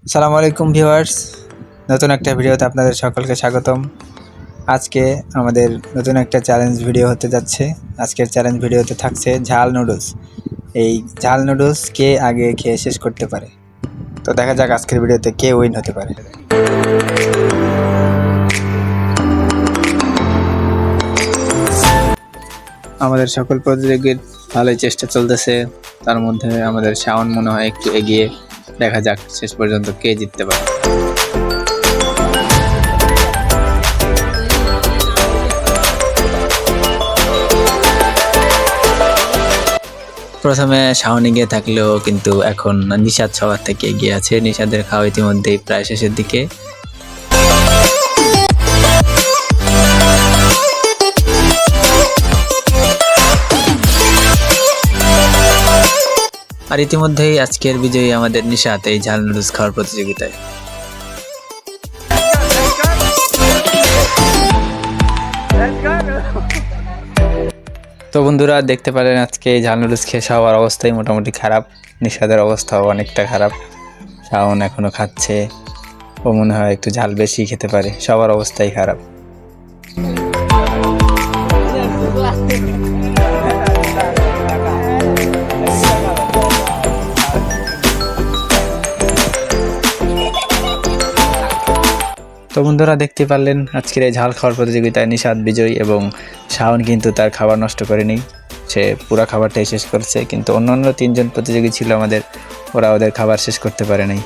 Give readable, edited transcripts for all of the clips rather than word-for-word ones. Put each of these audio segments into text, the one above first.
আসসালামু আলাইকুম ভিউয়ার্স, নতুন একটা ভিডিওতে আপনাদের সকলকে স্বাগতম। আজকে আমাদের নতুন একটা চ্যালেঞ্জ ভিডিও হতে যাচ্ছে। আজকের চ্যালেঞ্জ ভিডিওতে থাকছে ঝাল নুডলস। এই ঝাল নুডলস কে আগে খেয়ে শেষ করতে পারে। তো দেখা যাক আজকের ভিডিওতে কে উইন হতে পারে। আমাদের সকল প্রতিযোগীর ভালোই চেষ্টা চলতেছে, তার মধ্যে আমাদের শাওন মনে হয় একটু এগিয়ে। দেখা যাক শেষ পর্যন্ত কে জিততে পারে। প্রথমে শাওন এগিয়ে থাকলেও কিন্তু এখন নিশাদ সবার থেকে এগিয়ে আছে। নিশাদের খাওয়া ইতিমধ্যেই প্রায় শেষের দিকে। আর ইতিমধ্যেই আজকের বিজয়ী আমাদের নিশাদ এই ঝাল নুডলস খাওয়ার প্রতিযোগিতায়। তো বন্ধুরা দেখতে পারেন আজকে এই ঝাল নুডলস খেয়ে সবার অবস্থাই মোটামুটি খারাপ। নিশাদের অবস্থাও অনেকটা খারাপ। শাওন এখনো খাচ্ছে, ও মনে হয় একটু ঝাল বেশি খেতে পারে। সবার অবস্থাই খারাপ। তো বন্ধুরা দেখতে পারলেন আজকের এই ঝাল খাওয়ার প্রতিযোগিতায় নিশাদ বিজয়ী, এবং শাওন কিন্তু তার খাবার নষ্ট করেনি, সে পুরো খাবারটাই শেষ করেছে। কিন্তু অন্যান্য তিনজন প্রতিযোগী ছিল আমাদের, ওরা ওদের খাবার শেষ করতে পারে নাই।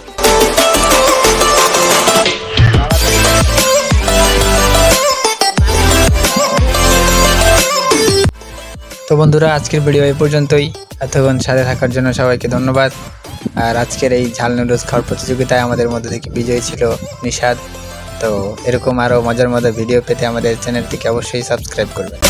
তো বন্ধুরা আজকের ভিডিও এই পর্যন্তই। এতক্ষণ সাথে থাকার জন্য সবাইকে ধন্যবাদ। আর আজকের এই ঝাল নুডলস খাওয়ার প্রতিযোগিতায় আমাদের মধ্যে থেকে বিজয়ী ছিল নিশাদ। তো এরকম আরও মজার মজার ভিডিও পেতে আমাদের চ্যানেলটিকে অবশ্যই সাবস্ক্রাইব করবেন।